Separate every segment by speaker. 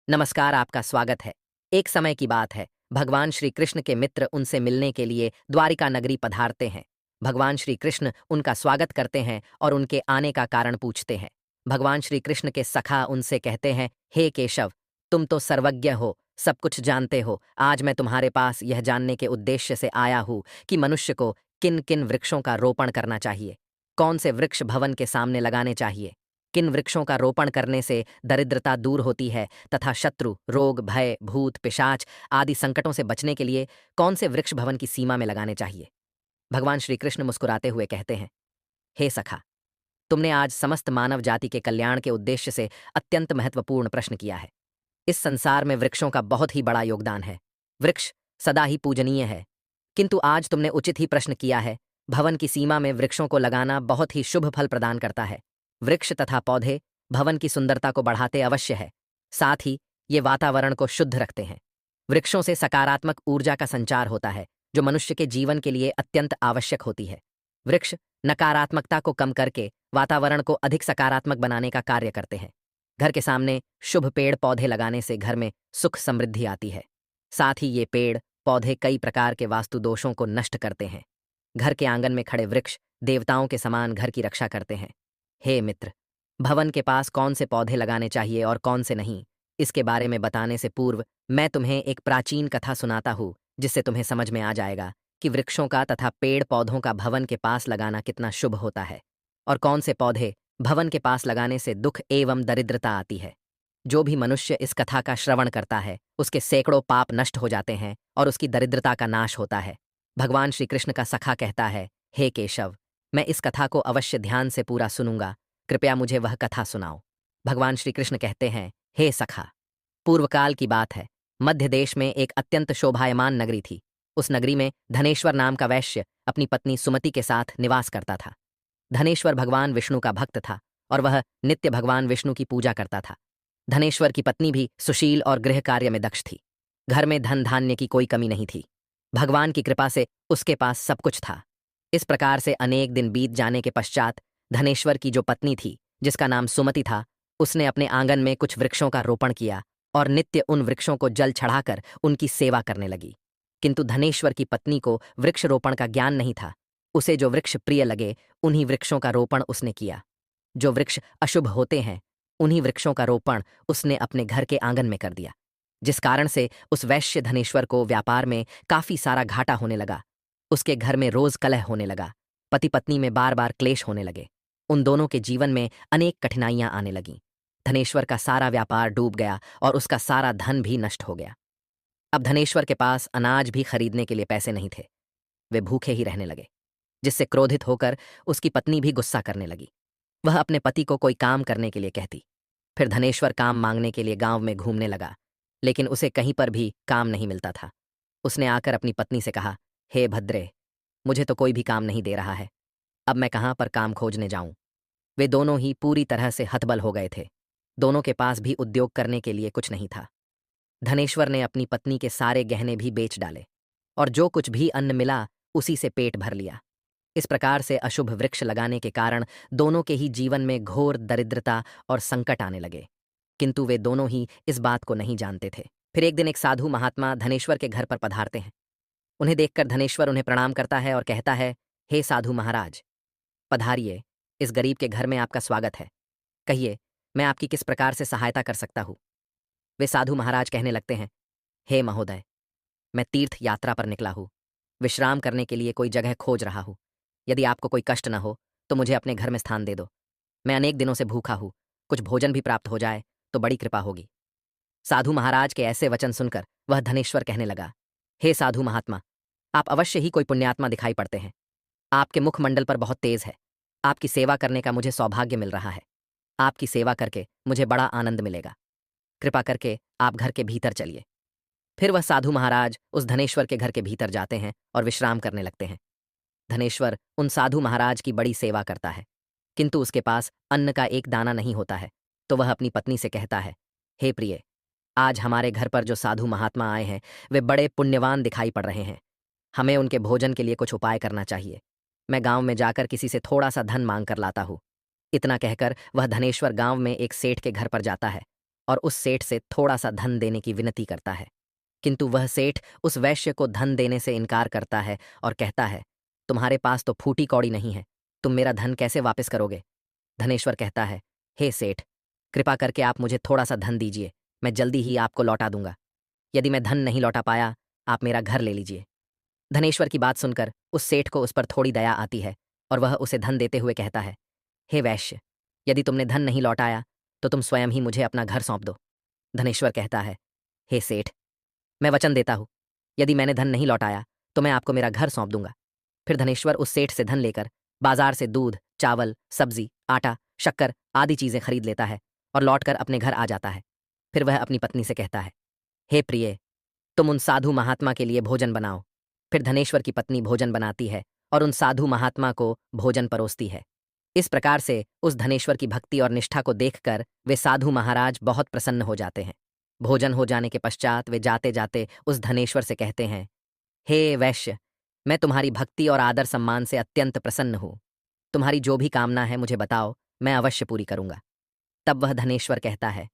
Speaker 1: नमस्कार, आपका स्वागत है। एक समय की बात है, भगवान श्री कृष्ण के मित्र उनसे मिलने के लिए द्वारिका नगरी पधारते हैं। भगवान श्री कृष्ण उनका स्वागत करते हैं और उनके आने का कारण पूछते हैं। भगवान श्री कृष्ण के सखा उनसे कहते हैं, हे केशव, तुम तो सर्वज्ञ हो, सब कुछ जानते हो। आज मैं तुम्हारे पास यह जानने के उद्देश्य से आया हूँ कि मनुष्य को किन किन वृक्षों का रोपण करना चाहिए, कौन से वृक्ष भवन के सामने लगाने चाहिए, किन वृक्षों का रोपण करने से दरिद्रता दूर होती है तथा शत्रु, रोग, भय, भूत, पिशाच आदि संकटों से बचने के लिए कौन से वृक्ष भवन की सीमा में लगाने चाहिए। भगवान श्री कृष्ण मुस्कुराते हुए कहते हैं, हे सखा, तुमने आज समस्त मानव जाति के कल्याण के उद्देश्य से अत्यंत महत्वपूर्ण प्रश्न किया है। इस संसार में वृक्षों का बहुत ही बड़ा योगदान है। वृक्ष सदा ही पूजनीय है, किंतु आज तुमने उचित ही प्रश्न किया है। भवन की सीमा में वृक्षों को लगाना बहुत ही शुभ फल प्रदान करता है। वृक्ष तथा पौधे भवन की सुंदरता को बढ़ाते अवश्य है, साथ ही ये वातावरण को शुद्ध रखते हैं। वृक्षों से सकारात्मक ऊर्जा का संचार होता है, जो मनुष्य के जीवन के लिए अत्यंत आवश्यक होती है। वृक्ष नकारात्मकता को कम करके वातावरण को अधिक सकारात्मक बनाने का कार्य करते हैं। घर के सामने शुभ पेड़ पौधे लगाने से घर में सुख समृद्धि आती है। साथ ही ये पेड़ पौधे कई प्रकार के वास्तु दोषों को नष्ट करते हैं। घर के आंगन में खड़े वृक्ष देवताओं के समान घर की रक्षा करते हैं। हे मित्र, भवन के पास कौन से पौधे लगाने चाहिए और कौन से नहीं, इसके बारे में बताने से पूर्व मैं तुम्हें एक प्राचीन कथा सुनाता हूँ, जिससे तुम्हें समझ में आ जाएगा कि वृक्षों का तथा पेड़ पौधों का भवन के पास लगाना कितना शुभ होता है और कौन से पौधे भवन के पास लगाने से दुख एवं दरिद्रता आती है। जो भी मनुष्य इस कथा का श्रवण करता है, उसके सैकड़ों पाप नष्ट हो जाते हैं और उसकी दरिद्रता का नाश होता है। भगवान श्री कृष्ण का सखा कहता है, हे केशव, मैं इस कथा को अवश्य ध्यान से पूरा सुनूंगा, कृपया मुझे वह कथा सुनाओ। भगवान श्री कृष्ण कहते हैं, हे सखा, पूर्वकाल की बात है। मध्य देश में एक अत्यंत शोभायमान नगरी थी। उस नगरी में धनेश्वर नाम का वैश्य अपनी पत्नी सुमति के साथ निवास करता था। धनेश्वर भगवान विष्णु का भक्त था और वह नित्य भगवान विष्णु की पूजा करता था। धनेश्वर की पत्नी भी सुशील और गृह कार्य में दक्ष थी। घर में धन धान्य की कोई कमी नहीं थी। भगवान की कृपा से उसके पास सब कुछ था। इस प्रकार से अनेक दिन बीत जाने के पश्चात धनेश्वर की जो पत्नी थी, जिसका नाम सुमति था, उसने अपने आंगन में कुछ वृक्षों का रोपण किया और नित्य उन वृक्षों को जल चढ़ाकर उनकी सेवा करने लगी। किंतु धनेश्वर की पत्नी को वृक्ष रोपण का ज्ञान नहीं था। उसे जो वृक्ष प्रिय लगे उन्हीं वृक्षों का रोपण उसने किया। जो वृक्ष अशुभ होते हैं, उन्हीं वृक्षों का रोपण उसने अपने घर के आंगन में कर दिया, जिस कारण से उस वैश्य धनेश्वर को व्यापार में काफी सारा घाटा होने लगा। उसके घर में रोज कलह होने लगा। पति पत्नी में बार बार क्लेश होने लगे। उन दोनों के जीवन में अनेक कठिनाइयां आने लगीं। धनेश्वर का सारा व्यापार डूब गया और उसका सारा धन भी नष्ट हो गया। अब धनेश्वर के पास अनाज भी खरीदने के लिए पैसे नहीं थे। वे भूखे ही रहने लगे, जिससे क्रोधित होकर उसकी पत्नी भी गुस्सा करने लगी। वह अपने पति को कोई काम करने के लिए कहती। फिर धनेश्वर काम मांगने के लिए गांव में घूमने लगा, लेकिन उसे कहीं पर भी काम नहीं मिलता था। उसने आकर अपनी पत्नी से कहा, हे भद्रे, मुझे तो कोई भी काम नहीं दे रहा है। अब मैं कहाँ पर काम खोजने जाऊं। वे दोनों ही पूरी तरह से हतबल हो गए थे। दोनों के पास भी उद्योग करने के लिए कुछ नहीं था। धनेश्वर ने अपनी पत्नी के सारे गहने भी बेच डाले और जो कुछ भी अन्न मिला उसी से पेट भर लिया। इस प्रकार से अशुभ वृक्ष लगाने के कारण दोनों के ही जीवन में घोर दरिद्रता और संकट आने लगे, किंतु वे दोनों ही इस बात को नहीं जानते थे। फिर एक दिन एक साधु महात्मा धनेश्वर के घर पर पधारते हैं। उन्हें देखकर धनेश्वर उन्हें प्रणाम करता है और कहता है, हे साधु महाराज, पधारिए, इस गरीब के घर में आपका स्वागत है। कहिए, मैं आपकी किस प्रकार से सहायता कर सकता हूँ। वे साधु महाराज कहने लगते हैं, हे महोदय, मैं तीर्थ यात्रा पर निकला हूँ। विश्राम करने के लिए कोई जगह खोज रहा हूँ। यदि आपको कोई कष्ट न हो तो मुझे अपने घर में स्थान दे दो। मैं अनेक दिनों से भूखा हूँ, कुछ भोजन भी प्राप्त हो जाए तो बड़ी कृपा होगी। साधु महाराज के ऐसे वचन सुनकर वह धनेश्वर कहने लगा, हे साधु महात्मा, आप अवश्य ही कोई पुण्यात्मा दिखाई पड़ते हैं। आपके मुखमंडल पर बहुत तेज है। आपकी सेवा करने का मुझे सौभाग्य मिल रहा है। आपकी सेवा करके मुझे बड़ा आनंद मिलेगा। कृपा करके आप घर के भीतर चलिए। फिर वह साधु महाराज उस धनेश्वर के घर के भीतर जाते हैं और विश्राम करने लगते हैं। धनेश्वर उन साधु महाराज की बड़ी सेवा करता है, किंतु उसके पास अन्न का एक दाना नहीं होता है। तो वह अपनी पत्नी से कहता है, हे प्रिय, आज हमारे घर पर जो साधु महात्मा आए हैं वे बड़े पुण्यवान दिखाई पड़ रहे हैं। हमें उनके भोजन के लिए कुछ उपाय करना चाहिए। मैं गांव में जाकर किसी से थोड़ा सा धन मांग कर लाता हूँ। इतना कहकर वह धनेश्वर गांव में एक सेठ के घर पर जाता है और उस सेठ से थोड़ा सा धन देने की विनती करता है। किंतु वह सेठ उस वैश्य को धन देने से इनकार करता है और कहता है, तुम्हारे पास तो फूटी कौड़ी नहीं है, तुम मेरा धन कैसे वापस करोगे? धनेश्वर कहता है, हे सेठ, कृपा करके आप मुझे थोड़ा सा धन दीजिए, मैं जल्दी ही आपको लौटा दूंगा। यदि मैं धन नहीं लौटा पाया, आप मेरा घर ले लीजिए। धनेश्वर की बात सुनकर उस सेठ को उस पर थोड़ी दया आती है और वह उसे धन देते हुए कहता है, हे वैश्य, यदि तुमने धन नहीं लौटाया तो तुम स्वयं ही मुझे अपना घर सौंप दो। धनेश्वर कहता है, हे सेठ, मैं वचन देता हूं, यदि मैंने धन नहीं लौटाया तो मैं आपको मेरा घर सौंप दूंगा। फिर धनेश्वर उस सेठ से धन लेकर बाजार से दूध, चावल, सब्जी, आटा, शक्कर आदि चीजें खरीद लेता है और लौटकर अपने घर आ जाता है। फिर वह अपनी पत्नी से कहता है, हे प्रिय, तुम उन साधु महात्मा के लिए भोजन बनाओ। फिर धनेश्वर की पत्नी भोजन बनाती है और उन साधु महात्मा को भोजन परोसती है। इस प्रकार से उस धनेश्वर की भक्ति और निष्ठा को देखकर वे साधु महाराज बहुत प्रसन्न हो जाते हैं। भोजन हो जाने के पश्चात वे जाते जाते उस धनेश्वर से कहते हैं, हे वैश्य, मैं तुम्हारी भक्ति और आदर सम्मान से अत्यंत प्रसन्न हूँ। तुम्हारी जो भी कामना है मुझे बताओ, मैं अवश्य पूरी करूंगा। तब वह धनेश्वर कहता है,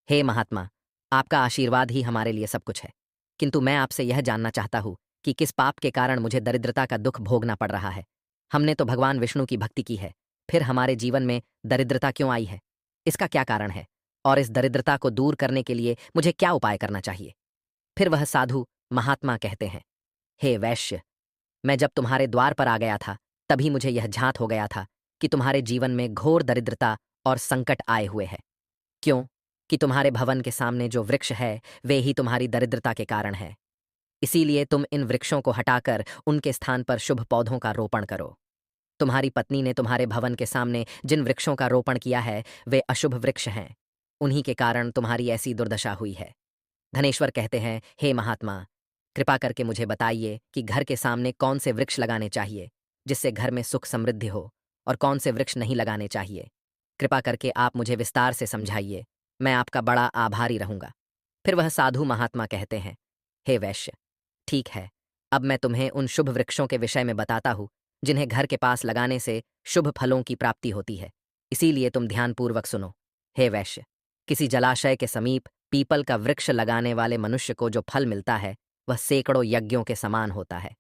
Speaker 1: हे महात्मा, आपका आशीर्वाद ही हमारे लिए सब कुछ है, किंतु मैं आपसे यह जानना चाहता हूँ कि किस पाप के कारण मुझे दरिद्रता का दुख भोगना पड़ रहा है। हमने तो भगवान विष्णु की भक्ति की है, फिर हमारे जीवन में दरिद्रता क्यों आई है? इसका क्या कारण है? और इस दरिद्रता को दूर करने के लिए मुझे क्या उपाय करना चाहिए? फिर वह साधु महात्मा कहते हैं, हे वैश्य, मैं जब तुम्हारे द्वार पर आ गया था तभी मुझे यह झांत हो गया था कि तुम्हारे जीवन में घोर दरिद्रता और संकट आए हुए हैं। क्यों? कि तुम्हारे भवन के सामने जो वृक्ष है वे ही तुम्हारी दरिद्रता के कारण है। इसीलिए तुम इन वृक्षों को हटाकर उनके स्थान पर शुभ पौधों का रोपण करो। तुम्हारी पत्नी ने तुम्हारे भवन के सामने जिन वृक्षों का रोपण किया है वे अशुभ वृक्ष हैं, उन्हीं के कारण तुम्हारी ऐसी दुर्दशा हुई है। धनेश्वर कहते हैं, हे महात्मा, कृपा करके मुझे बताइए कि घर के सामने कौन से वृक्ष लगाने चाहिए जिससे घर में सुख समृद्धि हो, और कौन से वृक्ष नहीं लगाने चाहिए। कृपा करके आप मुझे विस्तार से समझाइए, मैं आपका बड़ा आभारी रहूंगा। फिर वह साधु महात्मा कहते हैं, हे वैश्य, ठीक है, अब मैं तुम्हें उन शुभ वृक्षों के विषय में बताता हूँ जिन्हें घर के पास लगाने से शुभ फलों की प्राप्ति होती है। इसीलिए तुम ध्यानपूर्वक सुनो। हे वैश्य, किसी जलाशय के समीप पीपल का वृक्ष लगाने वाले मनुष्य को जो फल मिलता है वह सैकड़ों यज्ञों के समान होता है।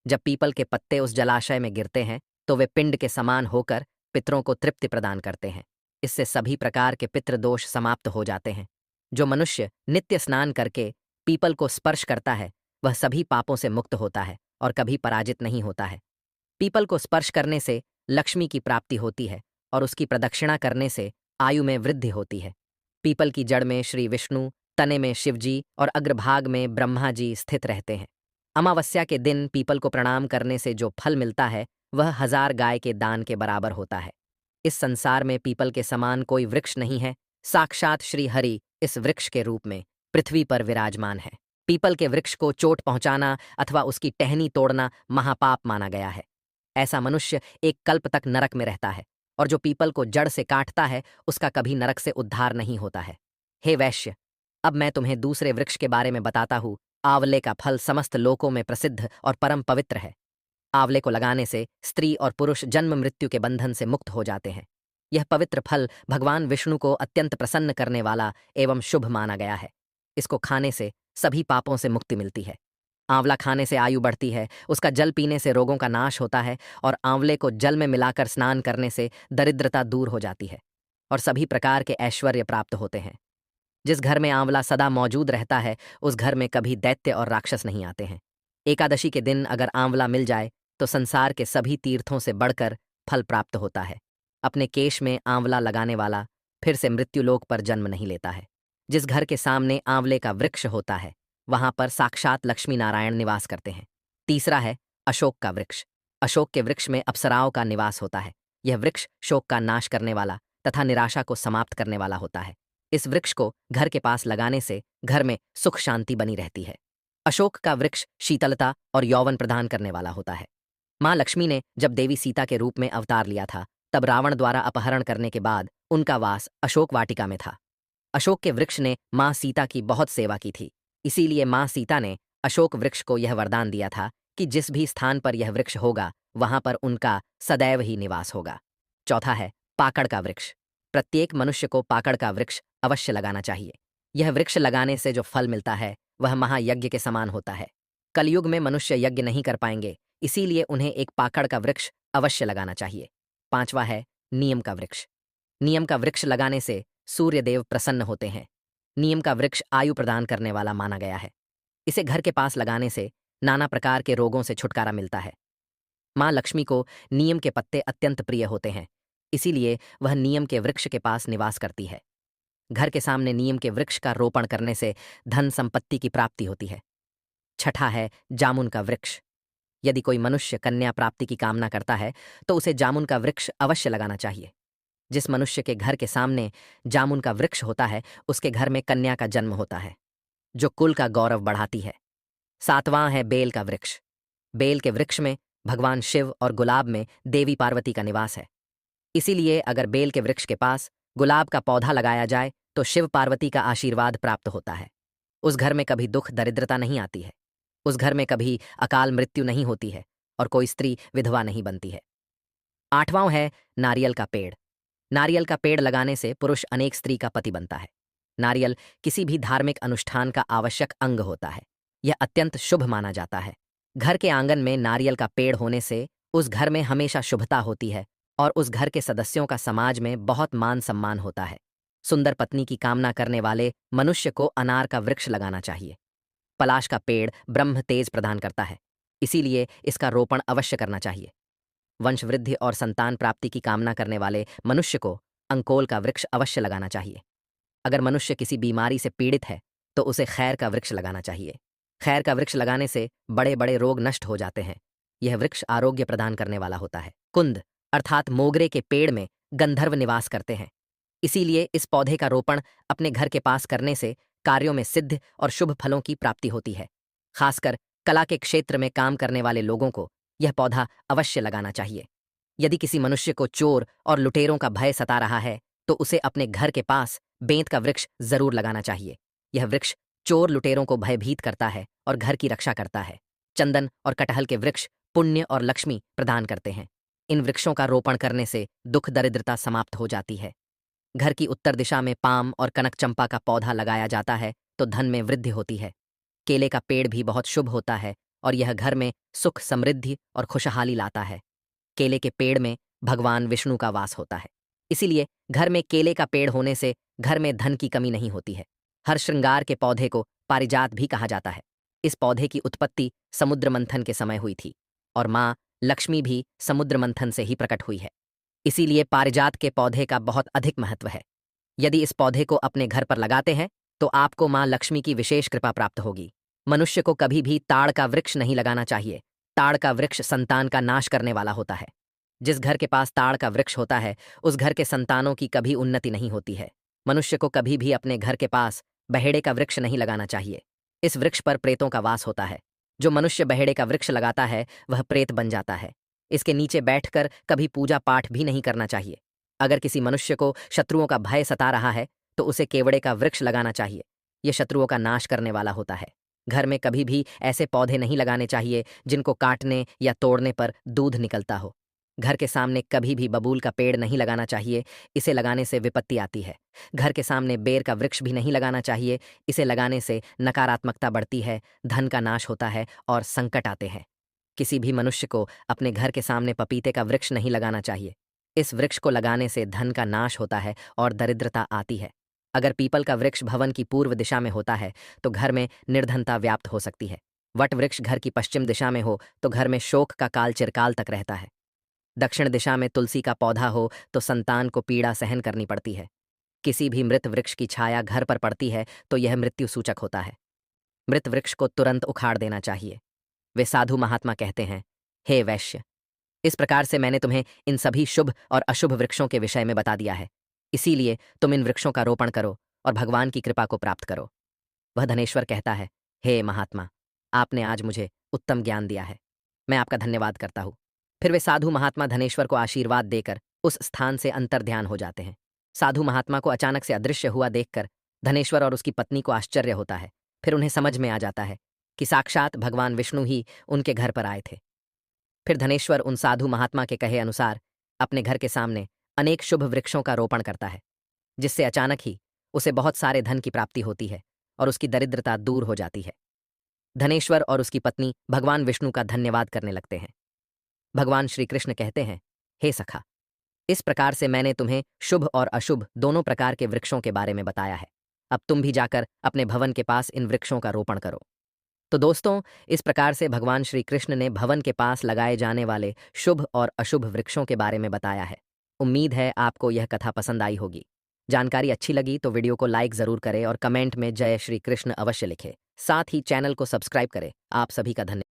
Speaker 1: जब पीपल के पत्ते उस जलाशय में गिरते हैं तो वे पिंड के समान होकर पितरों को तृप्ति प्रदान करते हैं। इससे सभी प्रकार के पितृदोष समाप्त हो जाते हैं। जो मनुष्य नित्य स्नान करके पीपल को स्पर्श करता है वह सभी पापों से मुक्त होता है और कभी पराजित नहीं होता है। पीपल को स्पर्श करने से लक्ष्मी की प्राप्ति होती है और उसकी प्रदक्षिणा करने से आयु में वृद्धि होती है। पीपल की जड़ में श्री विष्णु, तने में शिवजी और अग्रभाग में ब्रह्मा जी स्थित रहते हैं। अमावस्या के दिन पीपल को प्रणाम करने से जो फल मिलता है वह 1000 गाय के दान के बराबर होता है। इस संसार में पीपल के समान कोई वृक्ष नहीं है। साक्षात श्री हरि इस वृक्ष के रूप में पृथ्वी पर विराजमान है। पीपल के वृक्ष को चोट पहुंचाना अथवा उसकी टहनी तोड़ना महापाप माना गया है। ऐसा मनुष्य एक कल्प तक नरक में रहता है, और जो पीपल को जड़ से काटता है उसका कभी नरक से उद्धार नहीं होता है। हे वैश्य, अब मैं तुम्हें दूसरे वृक्ष के बारे में बताता हूँ। आंवले का फल समस्त लोकों में प्रसिद्ध और परम पवित्र है। आंवले को लगाने से स्त्री और पुरुष जन्म मृत्यु के बंधन से मुक्त हो जाते हैं। यह पवित्र फल भगवान विष्णु को अत्यंत प्रसन्न करने वाला एवं शुभ माना गया है। इसको खाने से सभी पापों से मुक्ति मिलती है। आंवला खाने से आयु बढ़ती है, उसका जल पीने से रोगों का नाश होता है, और आंवले को जल में मिलाकर स्नान करने से दरिद्रता दूर हो जाती है और सभी प्रकार के ऐश्वर्य प्राप्त होते हैं। जिस घर में आंवला सदा मौजूद रहता है उस घर में कभी दैत्य और राक्षस नहीं आते हैं। एकादशी के दिन अगर आंवला मिल जाए तो संसार के सभी तीर्थों से बढ़कर फल प्राप्त होता है। अपने केश में आंवला लगाने वाला फिर से मृत्युलोक पर जन्म नहीं लेता है। जिस घर के सामने आंवले का वृक्ष होता है वहां पर साक्षात लक्ष्मी नारायण निवास करते हैं। तीसरा है अशोक का वृक्ष। अशोक के वृक्ष में अप्सराओं का निवास होता है। यह वृक्ष शोक का नाश करने वाला तथा निराशा को समाप्त करने वाला होता है। इस वृक्ष को घर के पास लगाने से घर में सुख शांति बनी रहती है। अशोक का वृक्ष शीतलता और यौवन प्रदान करने वाला होता है। माँ लक्ष्मी ने जब देवी सीता के रूप में अवतार लिया था तब रावण द्वारा अपहरण करने के बाद उनका वास अशोक वाटिका में था। अशोक के वृक्ष ने माँ सीता की बहुत सेवा की थी। इसीलिए माँ सीता ने अशोक वृक्ष को यह वरदान दिया था कि जिस भी स्थान पर यह वृक्ष होगा वहां पर उनका सदैव ही निवास होगा। चौथा है पाकड़ का वृक्ष। प्रत्येक मनुष्य को पाकड़ का वृक्ष अवश्य लगाना चाहिए। यह वृक्ष लगाने से जो फल मिलता है वह महायज्ञ के समान होता है। कलयुग में मनुष्य यज्ञ नहीं कर पाएंगे, इसीलिए उन्हें एक पाकड़ का वृक्ष अवश्य लगाना चाहिए। पांचवा है नियम का वृक्ष। नियम का वृक्ष लगाने से सूर्यदेव प्रसन्न होते हैं। नियम का वृक्ष आयु प्रदान करने वाला माना गया है। इसे घर के पास लगाने से नाना प्रकार के रोगों से छुटकारा मिलता है। माँ लक्ष्मी को नीम के पत्ते अत्यंत प्रिय होते हैं, इसीलिए वह नीम के वृक्ष के पास निवास करती है। घर के सामने नीम के वृक्ष का रोपण करने से धन संपत्ति की प्राप्ति होती है। छठा है जामुन का वृक्ष। यदि कोई मनुष्य कन्या प्राप्ति की कामना करता है तो उसे जामुन का वृक्ष अवश्य लगाना चाहिए। जिस मनुष्य के घर के सामने जामुन का वृक्ष होता है उसके घर में कन्या का जन्म होता है, जो कुल का गौरव बढ़ाती है। सातवां है बेल का वृक्ष। बेल के वृक्ष में भगवान शिव और गुलाब में देवी पार्वती का निवास है। इसीलिए अगर बेल के वृक्ष के पास गुलाब का पौधा लगाया जाए तो शिव पार्वती का आशीर्वाद प्राप्त होता है। उस घर में कभी दुख दरिद्रता नहीं आती है। उस घर में कभी अकाल मृत्यु नहीं होती है और कोई स्त्री विधवा नहीं बनती है। आठवां है नारियल का पेड़। नारियल का पेड़ लगाने से पुरुष अनेक स्त्री का पति बनता है। नारियल किसी भी धार्मिक अनुष्ठान का आवश्यक अंग होता है। यह अत्यंत शुभ माना जाता है। घर के आंगन में नारियल का पेड़ होने से उस घर में हमेशा शुभता होती है और उस घर के सदस्यों का समाज में बहुत मान सम्मान होता है। सुंदर पत्नी की कामना करने वाले मनुष्य को अनार का वृक्ष लगाना चाहिए। पलाश का पेड़ ब्रह्म तेज प्रदान करता है, इसीलिए इसका रोपण अवश्य करना चाहिए। वंश वृद्धि और संतान प्राप्ति की कामना करने वाले मनुष्य को अंकोल का वृक्ष अवश्य लगाना चाहिए। अगर मनुष्य किसी बीमारी से पीड़ित है तो उसे खैर का वृक्ष लगाना चाहिए। खैर का वृक्ष लगाने से बड़े बड़े रोग नष्ट हो जाते हैं। यह वृक्ष आरोग्य प्रदान करने वाला होता है। कुंद अर्थात मोगरे के पेड़ में गंधर्व निवास करते हैं, इसीलिए इस पौधे का रोपण अपने घर के पास करने से कार्यों में सिद्ध और शुभ फलों की प्राप्ति होती है। खासकर कला के क्षेत्र में काम करने वाले लोगों को यह पौधा अवश्य लगाना चाहिए। यदि किसी मनुष्य को चोर और लुटेरों का भय सता रहा है तो उसे अपने घर के पास बेंत का वृक्ष जरूर लगाना चाहिए। यह वृक्ष चोर लुटेरों को भयभीत करता है और घर की रक्षा करता है। चंदन और कटहल के वृक्ष पुण्य और लक्ष्मी प्रदान करते हैं। इन वृक्षों का रोपण करने से दुख दरिद्रता समाप्त हो जाती है। घर की उत्तर दिशा में पाम और कनक चंपा का पौधा लगाया जाता है तो धन में वृद्धि होती है। केले का पेड़ भी बहुत शुभ होता है और यह घर में सुख समृद्धि और खुशहाली लाता है। केले के पेड़ में भगवान विष्णु का वास होता है, इसीलिए घर में केले का पेड़ होने से घर में धन की कमी नहीं होती है। हर श्रृंगार के पौधे को पारिजात भी कहा जाता है। इस पौधे की उत्पत्ति समुद्र मंथन के समय हुई थी और माँ लक्ष्मी भी समुद्र मंथन से ही प्रकट हुई है। इसीलिए पारिजात के पौधे का बहुत अधिक महत्व है। यदि इस पौधे को अपने घर पर लगाते हैं तो आपको माँ लक्ष्मी की विशेष कृपा प्राप्त होगी। मनुष्य को कभी भी ताड़ का वृक्ष नहीं लगाना चाहिए। ताड़ का वृक्ष संतान का नाश करने वाला होता है। जिस घर के पास ताड़ का वृक्ष होता है उस घर के संतानों की कभी उन्नति नहीं होती है। मनुष्य को कभी भी अपने घर के पास बहेड़े का वृक्ष नहीं लगाना चाहिए। इस वृक्ष पर प्रेतों का वास होता है। जो मनुष्य बहेड़े का वृक्ष लगाता है वह प्रेत बन जाता है। इसके नीचे बैठकर कभी पूजा पाठ भी नहीं करना चाहिए। अगर किसी मनुष्य को शत्रुओं का भय सता रहा है तो उसे केवड़े का वृक्ष लगाना चाहिए। यह शत्रुओं का नाश करने वाला होता है। घर में कभी भी ऐसे पौधे नहीं लगाने चाहिए जिनको काटने या तोड़ने पर दूध निकलता हो। घर के सामने कभी भी बबूल का पेड़ नहीं लगाना चाहिए, इसे लगाने से विपत्ति आती है। घर के सामने बेर का वृक्ष भी नहीं लगाना चाहिए, इसे लगाने से नकारात्मकता बढ़ती है, धन का नाश होता है और संकट आते हैं। किसी भी मनुष्य को अपने घर के सामने पपीते का वृक्ष नहीं लगाना चाहिए। इस वृक्ष को लगाने से धन का नाश होता है और दरिद्रता आती है। अगर पीपल का वृक्ष भवन की पूर्व दिशा में होता है तो घर में निर्धनता व्याप्त हो सकती है। वट वृक्ष घर की पश्चिम दिशा में हो तो घर में शोक का काल चिरकाल तक रहता है। दक्षिण दिशा में तुलसी का पौधा हो तो संतान को पीड़ा सहन करनी पड़ती है। किसी भी मृत वृक्ष की छाया घर पर पड़ती है तो यह मृत्यु सूचक होता है। मृत वृक्ष को तुरंत उखाड़ देना चाहिए। वे साधु महात्मा कहते हैं, हे वैश्य, इस प्रकार से मैंने तुम्हें इन सभी शुभ और अशुभ वृक्षों के विषय में बता दिया है। इसीलिए तुम इन वृक्षों का रोपण करो और भगवान की कृपा को प्राप्त करो। वह धनेश्वर कहता है, हे महात्मा, आपने आज मुझे उत्तम ज्ञान दिया है, मैं आपका धन्यवाद करता हूँ। फिर वे साधु महात्मा धनेश्वर को आशीर्वाद देकर उस स्थान से अंतर्ध्यान हो जाते हैं। साधु महात्मा को अचानक से अदृश्य हुआ देखकर धनेश्वर और उसकी पत्नी को आश्चर्य होता है। फिर उन्हें समझ में आ जाता है कि साक्षात भगवान विष्णु ही उनके घर पर आए थे। फिर धनेश्वर उन साधु महात्मा के कहे अनुसार अपने घर के सामने अनेक शुभ वृक्षों का रोपण करता है, जिससे अचानक ही उसे बहुत सारे धन की प्राप्ति होती है और उसकी दरिद्रता दूर हो जाती है। धनेश्वर और उसकी पत्नी भगवान विष्णु का धन्यवाद करने लगते हैं। भगवान श्री कृष्ण कहते हैं, हे सखा, इस प्रकार से मैंने तुम्हें शुभ और अशुभ दोनों प्रकार के वृक्षों के बारे में बताया है। अब तुम भी जाकर अपने भवन के पास इन वृक्षों का रोपण करो। तो दोस्तों, इस प्रकार से भगवान श्री कृष्ण ने भवन के पास लगाए जाने वाले शुभ और अशुभ वृक्षों के बारे में बताया है। उम्मीद है आपको यह कथा पसंद आई होगी। जानकारी अच्छी लगी तो वीडियो को लाइक ज़रूर करें और कमेंट में जय श्री कृष्ण अवश्य लिखें। साथ ही चैनल को सब्सक्राइब करें। आप सभी का धन्यवाद।